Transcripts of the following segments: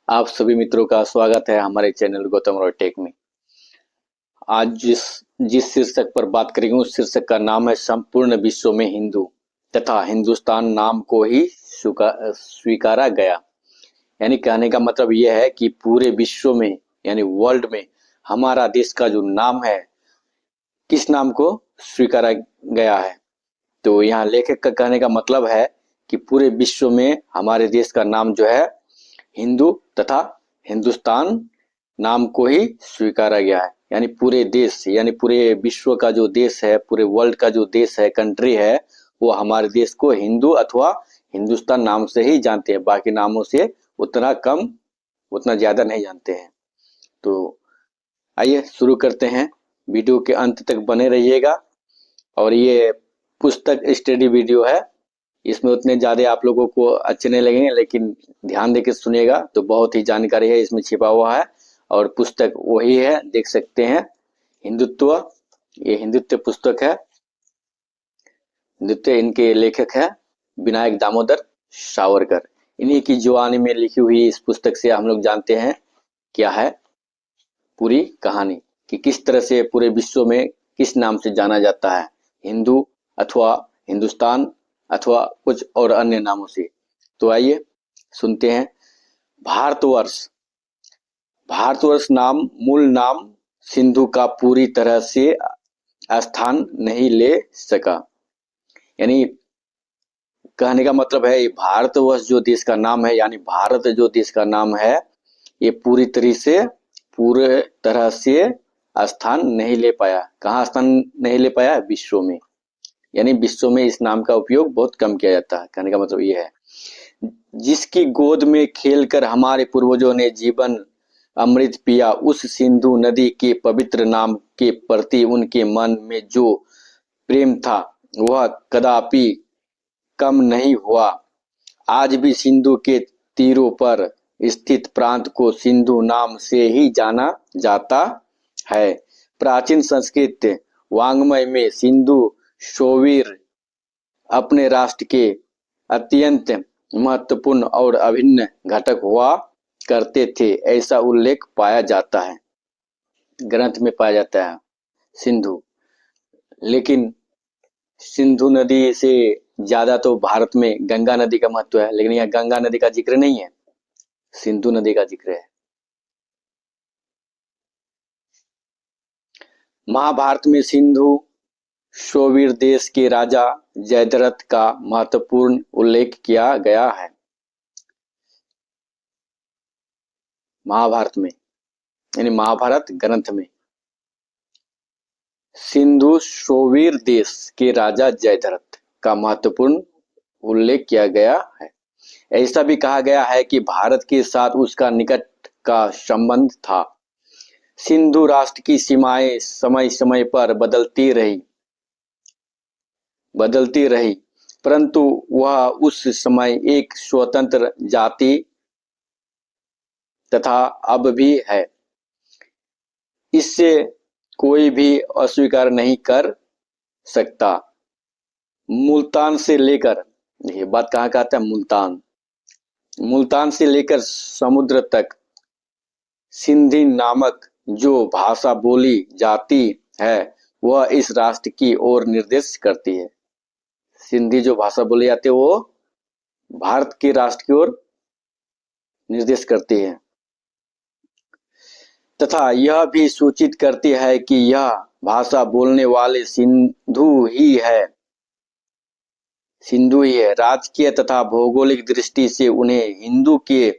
आप सभी मित्रों का स्वागत है हमारे चैनल गौतम रॉय टेक में। आज जिस जिस शीर्षक पर बात करेंगे उस शीर्षक का नाम है संपूर्ण विश्व में हिंदू तथा हिंदुस्तान नाम को ही स्वीकारा गया। यानी कहने का मतलब यह है कि पूरे विश्व में यानी वर्ल्ड में हमारा देश का जो नाम है किस नाम को स्वीकारा गया है। तो यहाँ लेखक का कहने का मतलब है कि पूरे विश्व में हमारे देश का नाम जो है हिंदू तथा हिंदुस्तान नाम को ही स्वीकारा गया है। यानी पूरे देश यानी पूरे विश्व का जो देश है, पूरे वर्ल्ड का जो देश है, कंट्री है, वो हमारे देश को हिंदू अथवा हिंदुस्तान नाम से ही जानते हैं। बाकी नामों से उतना कम उतना ज्यादा नहीं जानते हैं। तो आइए शुरू करते हैं। वीडियो के अंत तक बने रहिएगा। और ये पुस्तक स्टडी वीडियो है, इसमें उतने ज़्यादा आप लोगों को अच्छे नहीं लगेंगे, लेकिन ध्यान देकर सुनिएगा तो बहुत ही जानकारी है इसमें छिपा हुआ है। और पुस्तक वही है, देख सकते हैं, हिंदुत्व। ये हिंदुत्व पुस्तक है। हिंदुत्व इनके लेखक है विनायक दामोदर सावरकर। इन्हीं की जुबानी में लिखी हुई इस पुस्तक से हम लोग जानते हैं क्या है पूरी कहानी, कि किस तरह से पूरे विश्व में किस नाम से जाना जाता है, हिंदू अथवा हिंदुस्तान अथवा कुछ और अन्य नामों से। तो आइए सुनते हैं। भारतवर्ष। भारतवर्ष नाम मूल नाम सिंधु का पूरी तरह से स्थान नहीं ले सका। यानी कहने का मतलब है ये भारतवर्ष जो देश का नाम है, यानी भारत जो देश का नाम है, ये पूरी तरह से स्थान नहीं ले पाया। कहाँ स्थान नहीं ले पाया? विश्व में। यानी विश्व में इस नाम का उपयोग बहुत कम किया जाता है। कहने का मतलब ये है, जिसकी गोद में खेलकर हमारे पूर्वजों ने जीवन अमृत पिया, उस सिंधु नदी के पवित्र नाम के प्रति उनके मन में जो प्रेम था वह कदापि कम नहीं हुआ। आज भी सिंधु के तीरों पर स्थित प्रांत को सिंधु नाम से ही जाना जाता है। प्राचीन संस्कृत वाङ्मय में सिंधु शोवीर अपने राष्ट्र के अत्यंत महत्वपूर्ण और अभिन्न घटक हुआ करते थे, ऐसा उल्लेख पाया जाता है, ग्रंथ में पाया जाता है सिंधु। लेकिन सिंधु नदी से ज्यादा तो भारत में गंगा नदी का महत्व है, लेकिन यहाँ गंगा नदी का जिक्र नहीं है, सिंधु नदी का जिक्र है। महाभारत में सिंधु शोवीर देश के राजा जयद्रथ का महत्वपूर्ण उल्लेख किया गया है। महाभारत में यानी महाभारत ग्रंथ में सिंधु शोवीर देश के राजा जयद्रथ का महत्वपूर्ण उल्लेख किया गया है। ऐसा भी कहा गया है कि भारत के साथ उसका निकट का संबंध था। सिंधु राष्ट्र की सीमाएं समय समय पर बदलती रही, परंतु वह उस समय एक स्वतंत्र जाति तथा अब भी है। इससे कोई भी अस्वीकार नहीं कर सकता। मुल्तान से लेकर, ये बात कहाँ का आता है, मुल्तान से लेकर समुद्र तक सिंधी नामक जो भाषा बोली जाती है वह इस राष्ट्र की ओर निर्देश करती है। सिंधी जो भाषा बोली जाती है वो भारत के राष्ट्र की ओर निर्देश करती है, तथा यह भी सूचित करती है कि यह भाषा बोलने वाले सिंधु ही है। राजकीय तथा भौगोलिक दृष्टि से उन्हें हिंदू के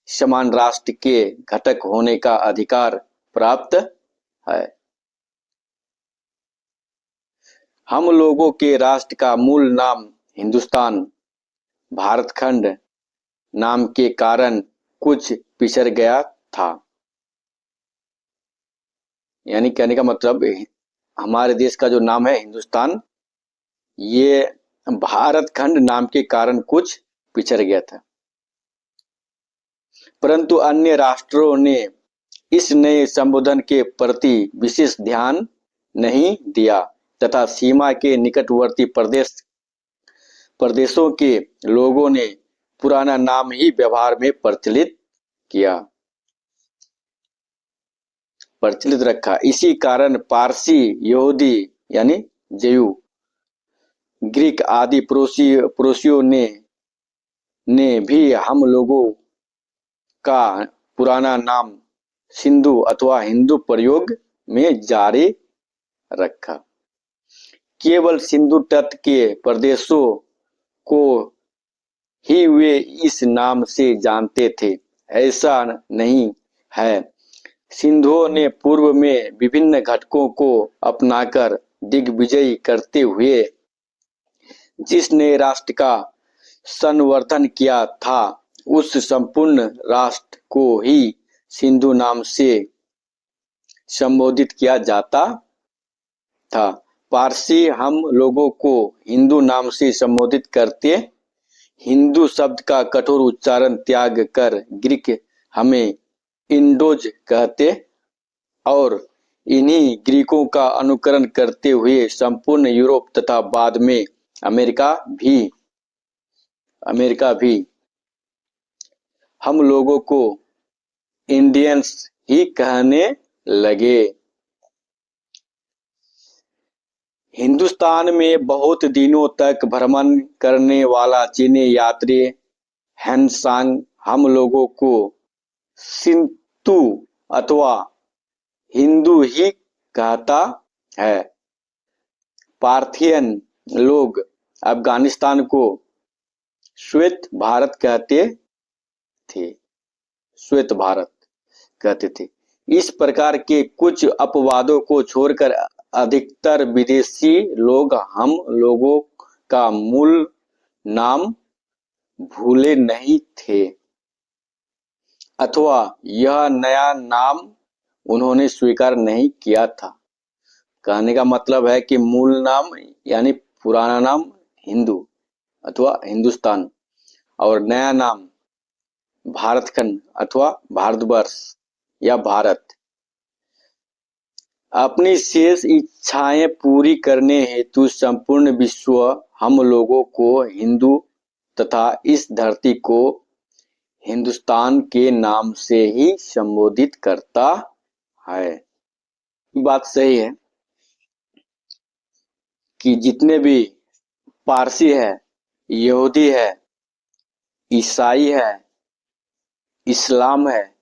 समान राष्ट्र के घटक होने का अधिकार प्राप्त है। हम लोगों के राष्ट्र का मूल नाम हिंदुस्तान भारतखंड नाम के कारण कुछ पिछड़ गया था। यानी कहने का मतलब हमारे देश का जो नाम है हिंदुस्तान, ये भारतखंड नाम के कारण कुछ पिछड़ गया था, परंतु अन्य राष्ट्रों ने इस नए संबोधन के प्रति विशेष ध्यान नहीं दिया तथा सीमा के निकटवर्ती प्रदेशों के लोगों ने पुराना नाम ही व्यवहार में प्रचलित किया, प्रचलित रखा। इसी कारण पारसी, यहूदी यानी जयू, ग्रीक आदि पड़ोसियों ने भी हम लोगों का पुराना नाम सिंधु अथवा हिंदू प्रयोग में जारी रखा। केवल सिंधु तट के प्रदेशों को ही वे इस नाम से जानते थे, ऐसा नहीं है। सिंधुओं ने पूर्व में विभिन्न घटकों को अपनाकर दिग्विजय करते हुए जिस नए राष्ट्र का संवर्धन किया था, उस संपूर्ण राष्ट्र को ही सिंधु नाम से संबोधित किया जाता था। पारसी हम लोगों को हिंदू नाम से संबोधित करते, हिंदू शब्द का कठोर उच्चारण त्याग कर ग्रीक हमें इंडोज कहते और इन्हीं ग्रीकों का अनुकरण करते हुए संपूर्ण यूरोप तथा बाद में अमेरिका भी हम लोगों को इंडियंस ही कहने लगे। हिंदुस्तान में बहुत दिनों तक भ्रमण करने वाला चीनी यात्री हैंसांग हम लोगों को सिंधु अथवा हिंदू ही कहता है। पार्थियन लोग अफगानिस्तान को श्वेत भारत कहते थे। इस प्रकार के कुछ अपवादों को छोड़कर अधिकतर विदेशी लोग हम लोगों का मूल नाम भूले नहीं थे अथवा यह नया नाम उन्होंने स्वीकार नहीं किया था। कहने का मतलब है कि मूल नाम यानी पुराना नाम हिंदू अथवा हिंदुस्तान और नया नाम भारतखंड अथवा भारतवर्ष या भारत। अपनी शेष इच्छाएं पूरी करने हेतु संपूर्ण विश्व हम लोगों को हिंदू तथा इस धरती को हिंदुस्तान के नाम से ही संबोधित करता है। बात सही है कि जितने भी पारसी है, यहूदी है, ईसाई है, इस्लाम है,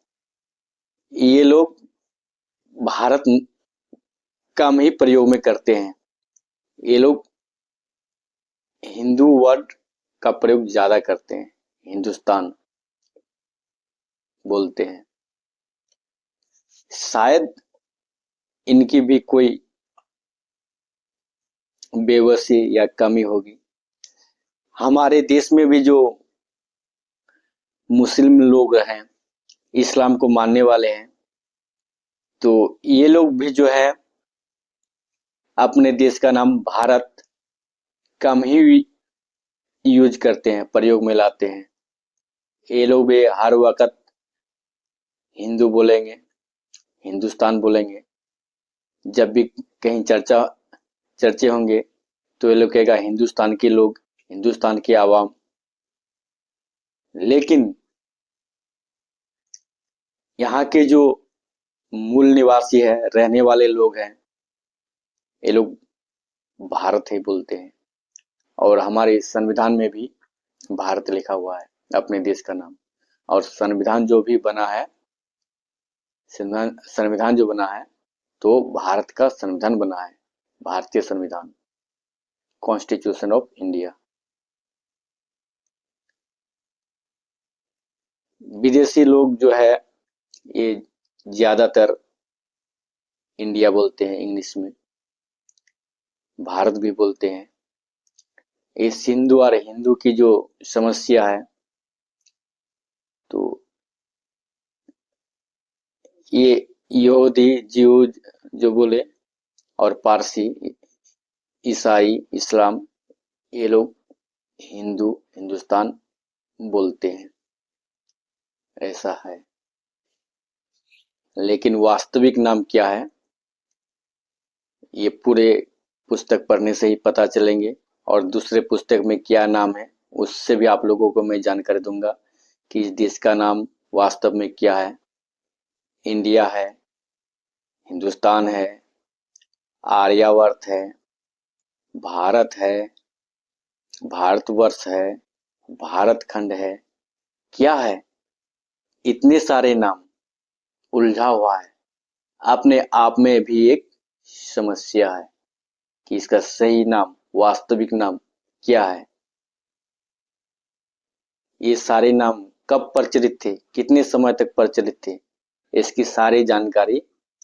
ये लोग भारत कम ही प्रयोग में करते हैं। ये लोग हिंदू वर्ड का प्रयोग ज्यादा करते हैं, हिंदुस्तान बोलते हैं। शायद इनकी भी कोई बेबसी या कमी होगी। हमारे देश में भी जो मुस्लिम लोग हैं, इस्लाम को मानने वाले हैं, तो ये लोग भी जो है अपने देश का नाम भारत कम ही यूज करते हैं, प्रयोग में लाते हैं। ये लोग भी हर वक्त हिंदू बोलेंगे, हिंदुस्तान बोलेंगे। जब भी कहीं चर्चे होंगे तो ये लोग कहेगा हिंदुस्तान के लोग, हिंदुस्तान की आवाम। लेकिन यहाँ के जो मूल निवासी है, रहने वाले लोग हैं, ये लोग भारत ही बोलते हैं। और हमारे संविधान में भी भारत लिखा हुआ है, अपने देश का नाम। और संविधान जो बना है तो भारत का संविधान बना है, भारतीय संविधान, कॉन्स्टिट्यूशन ऑफ इंडिया। विदेशी लोग जो है ये ज्यादातर इंडिया बोलते हैं, इंग्लिश में भारत भी बोलते हैं। ये सिंधु और हिंदू की जो समस्या है, तो ये यहूदी जीव जो बोले और पारसी, ईसाई, इस्लाम, ये लोग हिंदू, हिंदुस्तान बोलते हैं, ऐसा है। लेकिन वास्तविक नाम क्या है, ये पूरे पुस्तक पढ़ने से ही पता चलेंगे। और दूसरे पुस्तक में क्या नाम है उससे भी आप लोगों को मैं जानकारी दूंगा कि इस देश का नाम वास्तव में क्या है? इंडिया है, हिंदुस्तान है, आर्यावर्त है, भारत है, भारतवर्ष है, भारत खंड है, क्या है? इतने सारे नाम उलझा हुआ है। अपने आप में भी एक समस्या है कि इसका सही नाम, वास्तविक नाम क्या है। ये सारे नाम कब प्रचलित थे, कितने समय तक प्रचलित थे, इसकी सारी जानकारी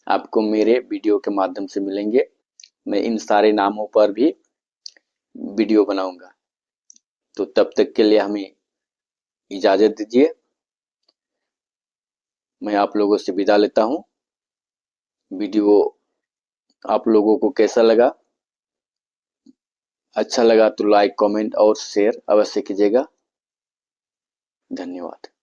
आपको मेरे वीडियो के माध्यम से मिलेंगे। मैं इन सारे नामों पर भी वीडियो बनाऊंगा। तो तब तक के लिए हमें इजाजत दीजिए। मैं आप लोगों से विदा लेता हूं। वीडियो आप लोगों को कैसा लगा? अच्छा लगा तो लाइक, कमेंट और शेयर अवश्य कीजिएगा। धन्यवाद।